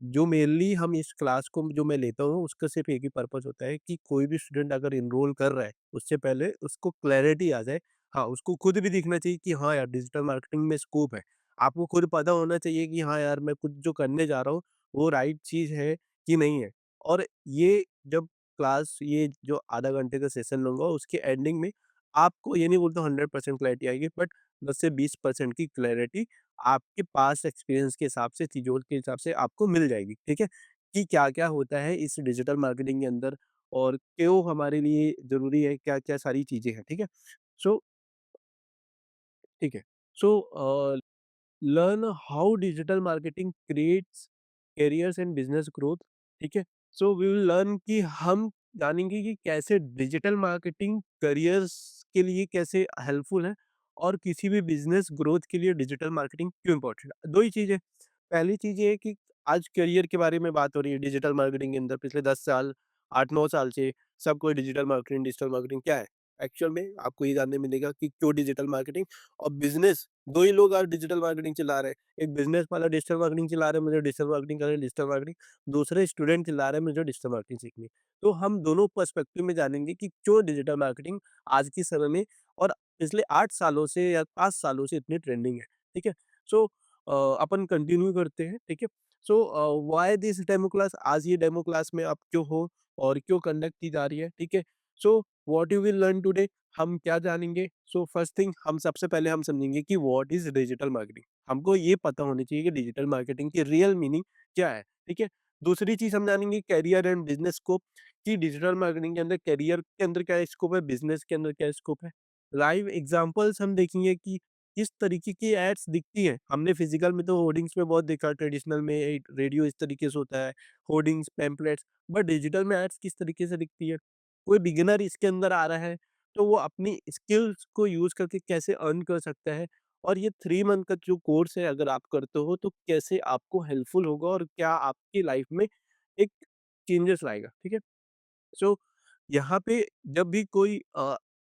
जो मेनली हम इस क्लास को जो मैं लेता हूँ उसका सिर्फ़ एक ही पर्पज़ होता है कि कोई भी स्टूडेंट अगर एनरोल कर रहा है, उससे पहले उसको क्लैरिटी आ जाए। हाँ, उसको खुद भी दिखना चाहिए कि हाँ यार, डिजिटल मार्केटिंग में स्कोप है। आपको खुद पता होना चाहिए कि हाँ यार, मैं कुछ जो करने जा रहा हूँ, वो राइट चीज़ है कि नहीं है। और ये जब क्लास ये जो आधा घंटे का सेशन लूँगा, उसके एंडिंग में आपको ये नहीं बोलता 100% क्लैरिटी आएगी, बट 10 से 20% की क्लैरिटी आपके पास्ट एक्सपीरियंस के हिसाब से, चीज़ों के हिसाब से आपको मिल जाएगी, ठीक है? कि क्या-क्या होता है इस डिजिटल मार्केटिंग के अंदर और क्यों हमारे लिए ज़रूरी है, क्या-क्या सारी चीज़ें हैं, ठीक है? सो ठीक है। So learn how digital marketing creates careers and business growth, ठीक है। सो वी विल लर्न कि हम जानेंगे कि कैसे डिजिटल मार्केटिंग करियर्स के लिए कैसे हेल्पफुल है और किसी भी बिजनेस ग्रोथ के लिए डिजिटल मार्केटिंग क्यों इंपॉर्टेंट है। दो ही चीजें, पहली चीज ये है कि आज करियर के बारे में बात हो रही है डिजिटल मार्केटिंग के अंदर। पिछले 10 साल, 8-9 साल से सब कोई डिजिटल मार्केटिंग क्या है। एक्चुअल में आपको ये जानने मिलेगा कि क्यों डिजिटल मार्केटिंग और बिजनेस, 2 ही लोग आज डिजिटल मार्केटिंग चला रहे हैं। एक बिज़नेस वाला डिजिटल मार्केटिंग चला रहा है, मुझे डिजिटल मार्केटिंग करनी है, डिजिटल मार्केटिंग। दूसरे स्टूडेंट चला रहे हैं, मुझे डिजिटल मार्केटिंग सीखनी है। तो हम दोनों पर्सपेक्टिव में जानेंगे कि क्यों डिजिटल मार्केटिंग आज के समय में और पिछले 8 सालों से या 5 सालों से इतनी ट्रेंडिंग है। ठीक है? सो अपन कंटिन्यू करते हैं, ठीक है? So why this demo class, आज ये डेमो क्लास में आप क्यों हो और क्यों कंडक्ट की जा रही है, ठीक है? So what you will learn today, हम क्या जानेंगे? सो फर्स्ट थिंग, हम सबसे पहले हम समझेंगे कि व्हाट इज़ डिजिटल मार्केटिंग। हमको ये पता होनी चाहिए कि डिजिटल मार्केटिंग की रियल मीनिंग क्या है, ठीक है? दूसरी चीज़ हम जानेंगे करियर एंड बिज़नेस स्कोप, कि डिजिटल मार्केटिंग के अंदर करियर के अंदर क्या स्कोप है, बिज़नेस के अंदर क्या स्कोप है। लाइव एग्ज़ाम्पल्स हम देखेंगे कि किस तरीके की एड्स दिखती हैं। हमने फिज़िकल में तो होर्डिंग्स में बहुत देखा, ट्रेडिशनल में रेडियो इस तरीके से होता है, होर्डिंग्स, पैम्पलेट्स, बट डिजिटल में एड्स किस तरीके से दिखती है। कोई बिगिनर इसके अंदर आ रहा है, तो वो अपनी स्किल्स को यूज़ करके कैसे अर्न कर सकता है और ये 3 मंथ का जो कोर्स है अगर आप करते हो तो कैसे आपको हेल्पफुल होगा और क्या आपकी लाइफ में एक चेंजेस लाएगा, ठीक है? सो यहाँ पे जब भी कोई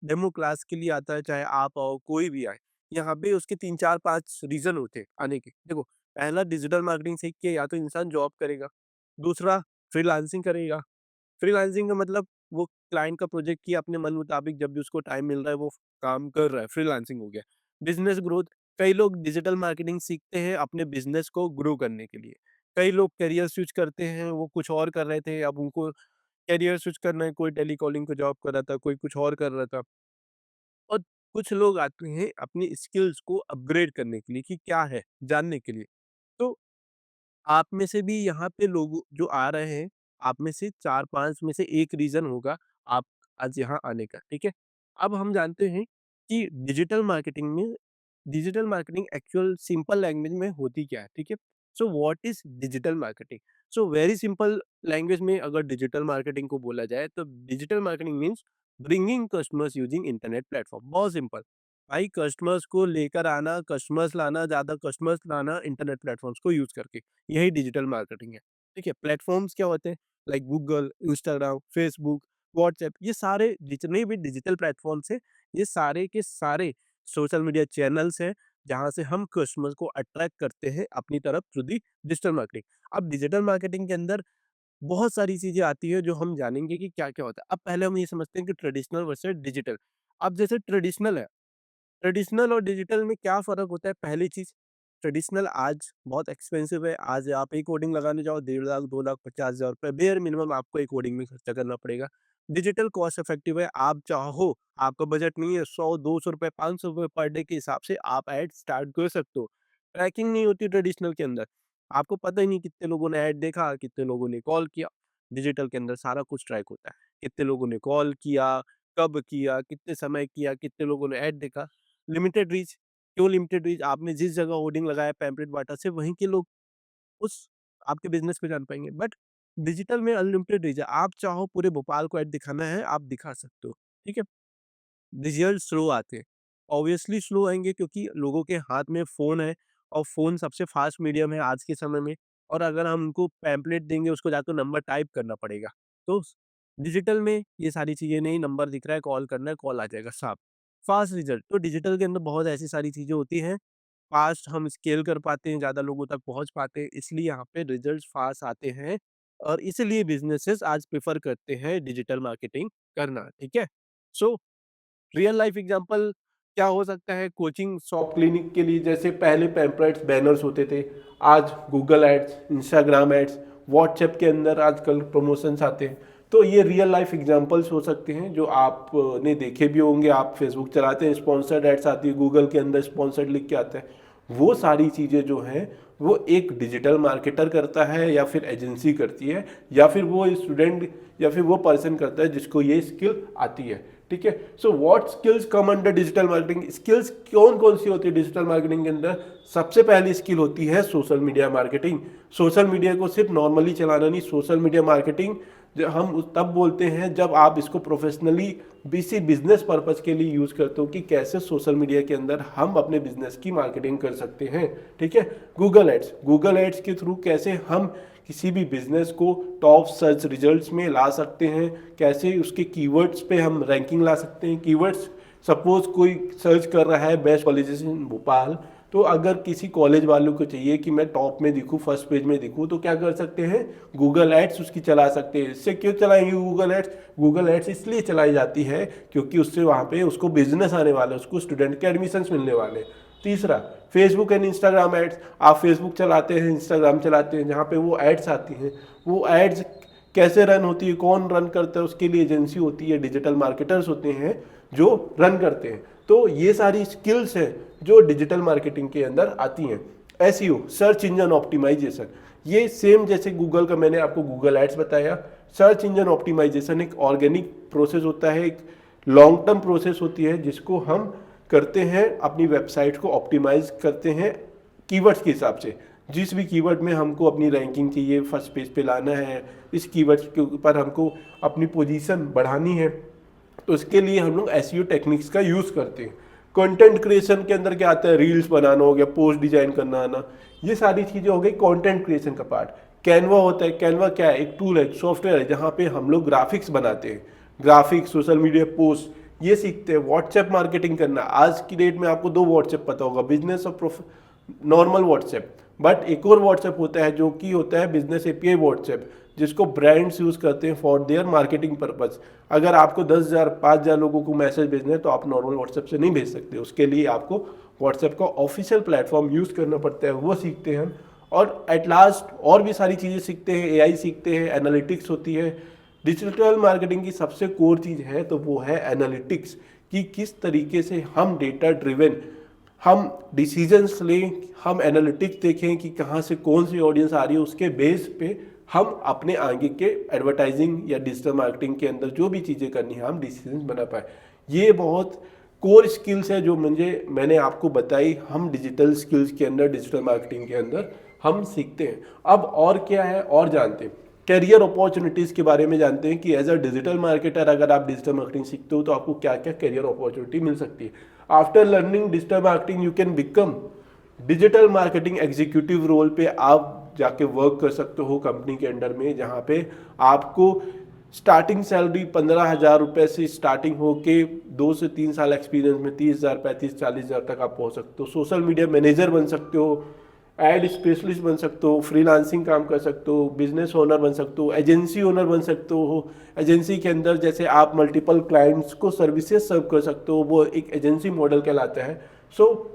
डेमो क्लास के लिए आता है, चाहे आप आओ, कोई भी आए, यहाँ पे उसके 3, 4, 5 रीज़न होते हैं आने के। देखो, पहला डिजिटल मार्केटिंग सीख के या तो इंसान जॉब करेगा, दूसरा फ्रीलांसिंग करेगा। फ्रीलांसिंग का मतलब वो क्लाइंट का प्रोजेक्ट किया अपने मन मुताबिक, जब भी उसको टाइम मिल रहा है वो काम कर रहा है, फ्रीलांसिंग हो गया। बिज़नेस ग्रोथ, कई लोग डिजिटल मार्केटिंग सीखते हैं अपने बिज़नेस को ग्रो करने के लिए। कई लोग करियर स्विच करते हैं, वो कुछ और कर रहे थे, अब उनको करियर स्विच करना है, कोई टेलीकॉलिंग का जॉब कर रहा था, कोई कुछ और कर रहा था। और कुछ लोग आते हैं अपनी स्किल्स को अपग्रेड करने के लिए कि क्या है, जानने के लिए। तो आप में से भी यहाँ पे लोग जो आ रहे हैं, आप में से 4-5 में से एक रीज़न होगा आप आज यहाँ आने का, ठीक है? अब हम जानते हैं कि digital marketing actual simple language में होती क्या है, ठीक है? So what is digital marketing? So very simple language में अगर डिजिटल मार्केटिंग को बोला जाए तो digital marketing means bringing customers using internet platform. बहुत सिंपल। भाई, कस्टमर्स को लेकर आना, कस्टमर्स लाना, ज़्यादा कस्टमर्स लाना इंटरनेट प्लेटफॉर्म्स को यूज़ करके। यही डिजिटल मार्केटिंग है, ठीक है? प्लेटफ़ॉर्म्स क्या होते हैं? Like Google, Instagram, Facebook, WhatsApp, ये सारे जितने भी डिजिटल प्लेटफ़ॉर्म्स हैं, ये सारे के सारे सोशल मीडिया चैनल्स हैं, जहाँ से हम कस्टमर्स को अट्रैक्ट करते हैं अपनी तरफ थ्रू दी डिजिटल मार्केटिंग। अब डिजिटल मार्केटिंग के अंदर बहुत सारी चीज़ें आती हैं जो हम जानेंगे कि क्या-क्या होता है। अब पहले हम ये समझते हैं कि ट्रेडिशनल वर्सेस डिजिटल। अब जैसे ट्रेडिशनल है, ट्रेडिशनल और डिजिटल में क्या फ़र्क होता है? पहली चीज़, ट्रेडिशनल आज बहुत एक्सपेंसिव है। आज आप एक होर्डिंग लगाने जाओ, 1.5 लाख, 2 लाख 50,000 रुपए बेयर मिनिमम आपको एक होर्डिंग में खर्चा करना पड़ेगा। डिजिटल कॉस्ट इफेक्टिव है, आप चाहो, आपका बजट नहीं है, 100, 200 रुपए, 500 रुपए पर डे के हिसाब से आप ऐड स्टार्ट कर सकते हो। ट्रैकिंग नहीं होती ट्रेडिशनल के अंदर। आपको पता ही नहीं कितने लोगों ने ऐड देखा, कितने लोगों ने कॉल किया। डिजिटल के अंदर सारा कुछ ट्रैक होता है। कितने लोगों ने कॉल किया, कब किया, कितने समय किया, कितने लोगों ने ऐड देखा। लिमिटेड रीच, क्यों लिमिटेड रीच? आपने जिस जगह होर्डिंग लगाया पैम्पलेट बाँटा, सिर्फ वहीं के लोग उस आपके बिज़नेस को जान पाएँगे। बट डिजिटल में अनलिमिटेड रीच है। आप चाहो पूरे भोपाल को ऐड दिखाना है, आप दिखा सकते हो। ठीक है? रिज़ल्ट स्लो आते हैं। ऑब्वियसली स्लो आएँगे क्योंकि लोगों के हाथ में फ़ोन है और फ़ोन सबसे फ़ास्ट मीडियम है आज के समय में। और अगर हम उनको पैम्पलेट देंगे, उसको जाकर नंबर टाइप करना पड़ेगा। तो डिजिटल में ये सारी चीज़ें नहीं, नंबर दिख रहा है, कॉल करना है, कॉल आ जाएगा साफ। फ़ास्ट रिज़ल्ट, तो डिजिटल के अंदर बहुत ऐसी सारी चीज़ें होती हैं, फास्ट हम स्केल कर पाते हैं, ज़्यादा लोगों तक पहुँच पाते हैं, इसलिए यहाँ पे रिजल्ट्स फास्ट आते हैं और इसीलिए बिज़नेसेस आज प्रेफ़र करते हैं डिजिटल मार्केटिंग करना, ठीक है? सो रियल लाइफ एग्जांपल क्या हो सकता है? कोचिंग शॉप क्लिनिक के लिए जैसे पहले पैम्पलेट्स बैनर्स होते थे, आज Google ads, Instagram ads, WhatsApp के अंदर आजकल प्रमोशंस आते हैं। तो ये रियल लाइफ एग्जांपल्स हो सकते हैं जो आपने देखे भी होंगे। आप फेसबुक चलाते हैं, स्पॉन्सर्ड एड्स आती है, गूगल के अंदर स्पॉन्सर्ड लिख के आता है। वो सारी चीज़ें जो हैं वो एक डिजिटल मार्केटर करता है या फिर एजेंसी करती है या फिर वो स्टूडेंट या फिर वो पर्सन करता है जिसको ये स्किल आती है, ठीक है। So what skills come under digital marketing? Skills कौन कौन सी होती है डिजिटल मार्केटिंग के अंदर? सबसे पहली स्किल होती है social media marketing. Social media को सिर्फ नॉर्मली चलाना नहीं, सोशल मीडिया मार्केटिंग जो हम तब बोलते हैं जब आप इसको प्रोफेशनली किसी बिजनेस पर्पज के लिए यूज करते हो कि कैसे सोशल मीडिया के अंदर हम अपने बिजनेस की मार्केटिंग कर सकते हैं, ठीक है। गूगल एड्स के थ्रू कैसे हम किसी भी बिजनेस को टॉप सर्च रिजल्ट्स में ला सकते हैं, कैसे उसके कीवर्ड्स पे हम रैंकिंग ला सकते हैं। कीवर्ड्स सपोज कोई सर्च कर रहा है बेस्ट कॉलेजेस इन भोपाल, तो अगर किसी कॉलेज वालों को चाहिए कि मैं टॉप में दिखूं, फर्स्ट पेज में दिखूं, तो क्या कर सकते हैं? गूगल एड्स उसकी चला सकते हैं। इससे क्यों चलाएंगे गूगल एड्स? गूगल एड्स इसलिए चलाई जाती है क्योंकि उससे वहाँ पे उसको बिजनेस आने वाला है, उसको स्टूडेंट के एडमिशन्स मिलने वाले हैं। तीसरा, फेसबुक एंड इंस्टाग्राम एड्स। आप फेसबुक चलाते हैं, इंस्टाग्राम चलाते हैं, जहाँ पे वो एड्स आती हैं, वो एड्स कैसे रन होती है, कौन रन करता है, उसके लिए एजेंसी होती है, डिजिटल मार्केटर्स होते हैं जो रन करते हैं। तो ये सारी स्किल्स हैं जो डिजिटल मार्केटिंग के अंदर आती हैं। एसईओ, सर्च इंजन ऑप्टिमाइजेशन, ये सेम जैसे गूगल का मैंने आपको गूगल एड्स बताया। सर्च इंजन ऑप्टिमाइजेशन एक ऑर्गेनिक प्रोसेस होता है, एक लॉन्ग टर्म प्रोसेस होती है जिसको हम करते हैं, अपनी वेबसाइट को ऑप्टिमाइज करते हैं कीवर्ड्स के हिसाब से। जिस भी कीवर्ड में हमको अपनी रैंकिंग चाहिए, फर्स्ट पेज पे लाना है, इस कीवर्ड्स के ऊपर हमको अपनी पोजीशन बढ़ानी है, तो इसके लिए हम लोग एसईओ टेक्निक्स का यूज़ करते हैं। कंटेंट क्रिएशन के अंदर क्या आता है? रील्स बनाना हो गया, पोस्ट डिजाइन करना आना, ये सारी चीज़ें हो गई कंटेंट क्रिएशन का पार्ट। कैनवा होता है, कैनवा क्या है? एक टूल है, सॉफ्टवेयर है, जहाँ पे हम लोग ग्राफिक्स बनाते हैं, ग्राफिक्स, सोशल मीडिया पोस्ट ये सीखते हैं। व्हाट्सएप मार्केटिंग करना, आज की डेट में आपको दो व्हाट्सएप पता होगा, बिजनेस और नॉर्मल व्हाट्सएप। बट एक और व्हाट्सएप होता है जो कि होता है बिजनेस एपीआई व्हाट्सएप, जिसको ब्रांड्स यूज करते हैं फॉर देयर मार्केटिंग पर्पज। अगर आपको 10,000 5,000 लोगों को मैसेज भेजना है तो आप नॉर्मल व्हाट्सएप से नहीं भेज सकते, उसके लिए आपको व्हाट्सएप का ऑफिशियल प्लेटफॉर्म यूज करना पड़ता है, वो सीखते हैं हम। और एट लास्ट और भी सारी चीज़ें सीखते हैं, एआई सीखते हैं, एनालिटिक्स होती है। डिजिटल मार्केटिंग की सबसे कोर चीज़ है तो वो है एनालिटिक्स, कि किस तरीके से हम डेटा ड्रिवन हम डिसीजंस लें, हम एनालिटिक्स देखें कि कहाँ से कौन सी ऑडियंस आ रही है, उसके बेस पे हम अपने आगे के एडवर्टाइजिंग या डिजिटल मार्केटिंग के अंदर जो भी चीज़ें करनी है हम डिसीजंस बना पाए। ये बहुत कोर स्किल्स है जो मैंने आपको बताई, हम डिजिटल स्किल्स के अंदर, डिजिटल मार्केटिंग के अंदर हम सीखते हैं। अब और क्या है और जानते हैं, कैरियर अपॉर्चुनिटीज़ के बारे में जानते हैं कि एज अ डिजिटल मार्केटर अगर आप डिजिटल मार्केटिंग सीखते हो तो आपको क्या क्या कैरियर अपॉर्चुनिटी मिल सकती है। After learning digital marketing you can become digital marketing executive role पे आप जाके वर्क कर सकते हो कंपनी के अंडर में, जहाँ पे आपको स्टार्टिंग सैलरी 15,000 रुपये से स्टार्टिंग होके 2 से 3 साल एक्सपीरियंस में 30,000, 35,000, 40,000 तक आप पहुँच सकते हो। सोशल मीडिया मैनेजर बन सकते हो, एड स्पेशलिस्ट बन सकते हो, फ्रीलांसिंग काम कर सकते हो, बिजनेस ओनर बन सकते हो, एजेंसी ओनर बन सकते हो। एजेंसी के अंदर जैसे आप मल्टीपल क्लाइंट्स को सर्विसेज सर्व कर सकते हो, वो एक एजेंसी मॉडल कहलाता है। सो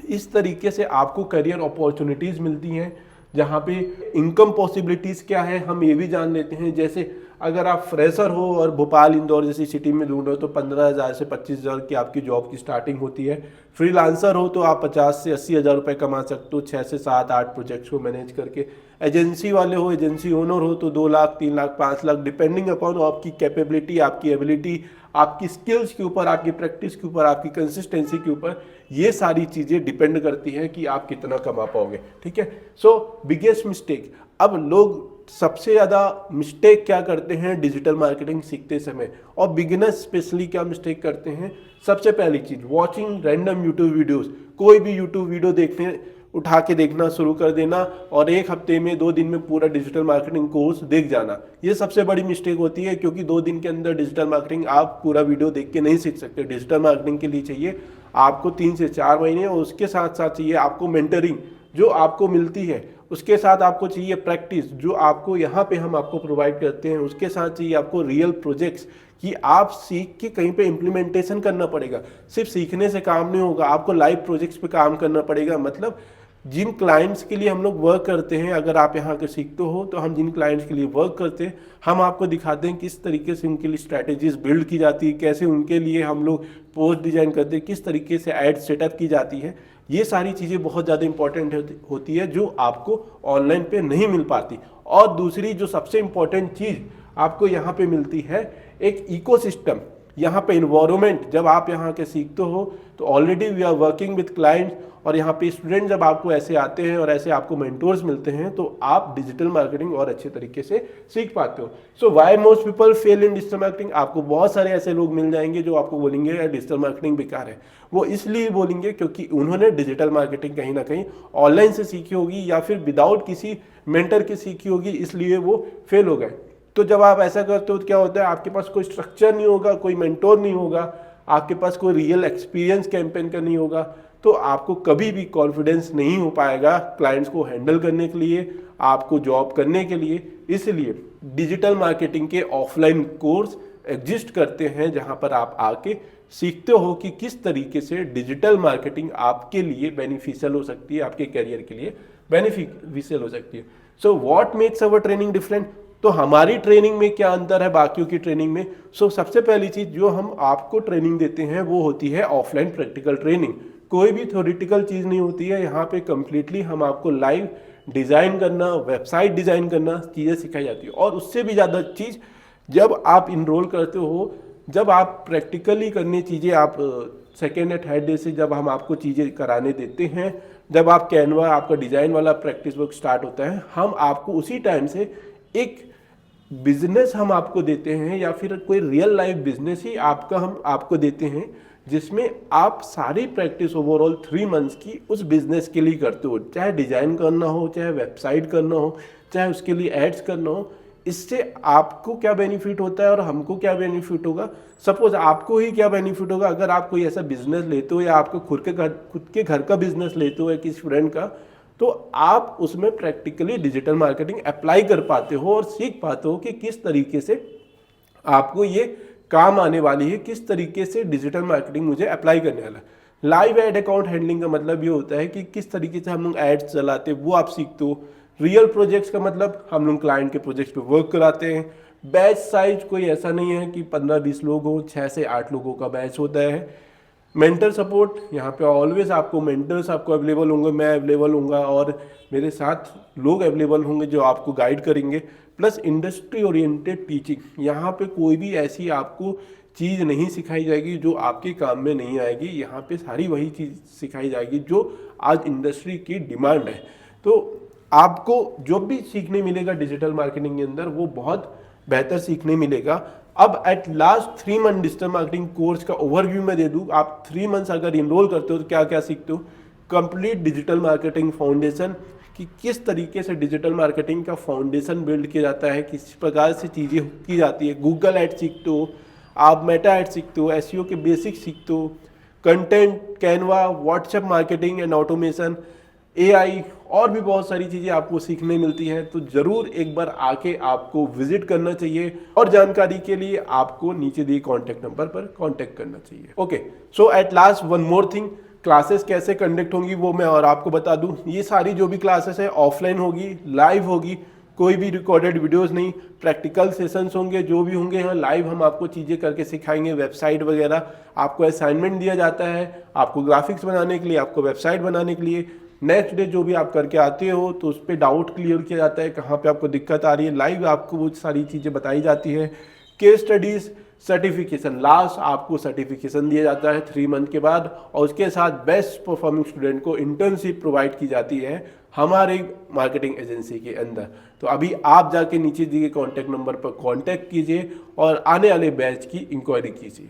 इस तरीके से आपको करियर अपॉर्चुनिटीज़ मिलती हैं, जहाँ पे इनकम पॉसिबिलिटीज़ क्या है हम ये भी जान लेते हैं। जैसे अगर आप फ्रेशर हो और भोपाल इंदौर जैसी सिटी में ढूंढ रहे हो तो 15,000 से 25,000 की आपकी जॉब की स्टार्टिंग होती है। फ्रीलांसर हो तो आप 50 से 80,000 रुपये कमा सकते हो 6 से 7 8 प्रोजेक्ट्स को मैनेज करके। एजेंसी वाले हो, एजेंसी ओनर हो तो 2 लाख 3 लाख 5 लाख डिपेंडिंग अपॉन आपकी कैपेबिलिटी, आपकी एबिलिटी, आपकी स्किल्स के ऊपर, आपकी प्रैक्टिस के ऊपर, आपकी कंसिस्टेंसी के ऊपर, ये सारी चीज़ें डिपेंड करती हैं कि आप कितना कमा पाओगे, ठीक है। सो बिगेस्ट मिस्टेक, अब लोग सबसे ज़्यादा मिस्टेक क्या करते हैं डिजिटल मार्केटिंग सीखते समय, और बिगिनर्स स्पेशली क्या मिस्टेक करते हैं? सबसे पहली चीज़, वॉचिंग रैंडम यूट्यूब वीडियोस। कोई भी यूट्यूब वीडियो देखने उठा के देखना शुरू कर देना और 1 हफ्ते में 2 दिन में पूरा डिजिटल मार्केटिंग कोर्स देख जाना। ये सबसे बड़ी मिस्टेक होती है, क्योंकि 2 दिन के अंदर डिजिटल मार्केटिंग आप पूरा वीडियो देख के नहीं सीख सकते। डिजिटल मार्केटिंग के लिए चाहिए आपको 3 से 4 महीने, और उसके साथ साथ चाहिए आपको मेंटरिंग जो आपको मिलती है, उसके साथ आपको चाहिए प्रैक्टिस जो आपको यहाँ पे हम आपको प्रोवाइड करते हैं, उसके साथ चाहिए आपको रियल प्रोजेक्ट्स कि आप सीख के कहीं पे इम्प्लीमेंटेशन करना पड़ेगा। सिर्फ सीखने से काम नहीं होगा, आपको लाइव प्रोजेक्ट्स पे काम करना पड़ेगा। मतलब जिन क्लाइंट्स के लिए हम लोग वर्क करते हैं, अगर आप यहाँ के सीखते हो तो हम जिन क्लाइंट्स के लिए वर्क करते हैं हम आपको दिखाते हैं किस तरीके से उनके लिए स्ट्रैटेजीज बिल्ड की जाती है, कैसे उनके लिए हम लोग पोस्ट डिजाइन करते हैं, किस तरीके से एड सेटअप की जाती है। ये सारी चीज़ें बहुत ज़्यादा इंपॉर्टेंट होती है जो आपको ऑनलाइन पे नहीं मिल पाती। और दूसरी जो सबसे इंपॉर्टेंट चीज़ आपको यहाँ पे मिलती है, एक इकोसिस्टम, यहाँ पे इन्वायरमेंट। जब आप यहाँ के सीखते हो तो already we are working with clients, और यहाँ पे स्टूडेंट जब आपको ऐसे आते हैं और ऐसे आपको मेंटोर्स मिलते हैं तो आप डिजिटल मार्केटिंग और अच्छे तरीके से सीख पाते हो। So why most people fail in digital marketing, आपको बहुत सारे ऐसे लोग मिल जाएंगे जो आपको बोलेंगे यार डिजिटल मार्केटिंग बेकार है। वो इसलिए बोलेंगे क्योंकि उन्होंने डिजिटल मार्केटिंग कहीं ना कहीं ऑनलाइन से सीखी होगी या फिर विदाउट किसी मेंटर की सीखी होगी, इसलिए वो फेल हो गए। तो जब आप ऐसा करते हो तो क्या होता है, आपके पास कोई स्ट्रक्चर नहीं होगा, कोई मेंटोर नहीं होगा, आपके पास कोई रियल एक्सपीरियंस कैंपेन का नहीं होगा, तो आपको कभी भी कॉन्फिडेंस नहीं हो पाएगा क्लाइंट्स को हैंडल करने के लिए, आपको जॉब करने के लिए। इसलिए डिजिटल मार्केटिंग के ऑफलाइन कोर्स एग्जिस्ट करते हैं जहां पर आप आके सीखते हो कि किस तरीके से डिजिटल मार्केटिंग आपके लिए बेनिफिशियल हो सकती है, आपके करियर के लिए बेनिफिशियल हो सकती है। So what makes our training different, तो हमारी ट्रेनिंग में क्या अंतर है बाकियों की ट्रेनिंग में। सबसे पहली चीज जो हम आपको ट्रेनिंग देते हैं वो होती है ऑफलाइन प्रैक्टिकल ट्रेनिंग। कोई भी थ्योरेटिकल चीज नहीं होती है यहाँ पे, कंप्लीटली हम आपको लाइव डिजाइन करना, वेबसाइट डिजाइन करना चीजें सिखाई जाती है। और उससे भी ज्यादा चीज जब आप इनरोल करते हो, जब आप प्रैक्टिकली करने चीजें आप सेकेंड या थर्ड डे से जब हम आपको चीजें कराने देते हैं, जब आप कैनवा आपका डिजाइन वाला प्रैक्टिस वर्क स्टार्ट होता है, हम आपको उसी टाइम से एक बिजनेस हम आपको देते हैं या फिर कोई रियल लाइफ बिजनेस ही आपका हम आपको देते हैं, जिसमें आप सारी प्रैक्टिस ओवरऑल 3 मंथ्स की उस बिजनेस के लिए करते हो। चाहे डिजाइन करना हो, चाहे वेबसाइट करना हो, चाहे उसके लिए एड्स करना हो। इससे आपको क्या बेनिफिट होता है और हमको क्या बेनिफिट होगा। सपोज आपको ही क्या बेनिफिट होगा अगर आप कोई ऐसा बिजनेस लेते हो या आपको खुद के घर का बिजनेस लेते हो या किसी फ्रेंड का, तो आप उसमें प्रैक्टिकली डिजिटल मार्केटिंग अप्लाई कर पाते हो और सीख पाते हो कि किस तरीके से आपको ये काम आने वाली है, किस तरीके से डिजिटल मार्केटिंग मुझे अप्लाई करने वाला है। लाइव एड अकाउंट हैंडलिंग का मतलब ये होता है कि किस तरीके से हम लोग एड्स चलाते हैं वो आप सीखते हो। रियल प्रोजेक्ट्स का मतलब हम लोग क्लाइंट के प्रोजेक्ट्स पे वर्क कराते हैं। बैच साइज कोई ऐसा नहीं है कि 15-20 लोग हो, 6 से 8 लोगों का बैच होता है। मेंटर सपोर्ट, यहाँ पे ऑलवेज आपको मेंटर्स आपको अवेलेबल होंगे, मैं अवेलेबल होऊंगा और मेरे साथ लोग अवेलेबल होंगे जो आपको गाइड करेंगे। प्लस इंडस्ट्री ओरिएंटेड टीचिंग, यहाँ पे कोई भी ऐसी आपको चीज़ नहीं सिखाई जाएगी जो आपके काम में नहीं आएगी। यहाँ पे सारी वही चीज़ सिखाई जाएगी जो आज इंडस्ट्री की डिमांड है। तो आपको जो भी सीखने मिलेगा डिजिटल मार्केटिंग के अंदर वो बहुत बेहतर सीखने मिलेगा। अब at last 3 month digital marketing course का ओवरव्यू मैं दे दूं। आप 3 मंथ्स अगर इनरोल करते हो तो क्या क्या सीखते हो। कंप्लीट डिजिटल मार्केटिंग फाउंडेशन, कि किस तरीके से डिजिटल मार्केटिंग का फाउंडेशन बिल्ड किया जाता है, किस प्रकार से चीज़ें की जाती है। गूगल एड सीखते हो, आप मेटा एड सीखते हो, एसईओ के बेसिक सीखते हो, content, Canva, WhatsApp marketing and automation, AI और भी बहुत सारी चीज़ें आपको सीखने मिलती हैं। तो ज़रूर एक बार आके आपको विजिट करना चाहिए और जानकारी के लिए आपको नीचे दिए कॉन्टैक्ट नंबर पर कॉन्टैक्ट करना चाहिए। Okay, so at last one more thing, classes कैसे कंडक्ट होंगी वो मैं और आपको बता दूं। ये सारी जो भी क्लासेस है ऑफलाइन होगी, लाइव होगी, कोई भी रिकॉर्डेड वीडियोस नहीं, प्रैक्टिकल सेशंस होंगे। जो भी होंगे यहाँ लाइव हम आपको चीज़ें करके सिखाएंगे। वेबसाइट वगैरह आपको असाइनमेंट दिया जाता है, आपको ग्राफिक्स बनाने के लिए, आपको वेबसाइट बनाने के लिए। नेक्स्ट डे जो भी आप करके आते हो तो उस पर डाउट क्लियर किया जाता है, कहाँ पे आपको दिक्कत आ रही है। लाइव आपको वो सारी चीज़ें बताई जाती है। केस स्टडीज, सर्टिफिकेशन, लास्ट आपको सर्टिफिकेशन दिया जाता है 3 मंथ के बाद, और उसके साथ बेस्ट परफॉर्मिंग स्टूडेंट को इंटर्नशिप प्रोवाइड की जाती है हमारे मार्केटिंग एजेंसी के अंदर। तो अभी आप जाके नीचे दिए कॉन्टैक्ट नंबर पर कॉन्टैक्ट कीजिए और आने वाले बैच की इंक्वायरी कीजिए।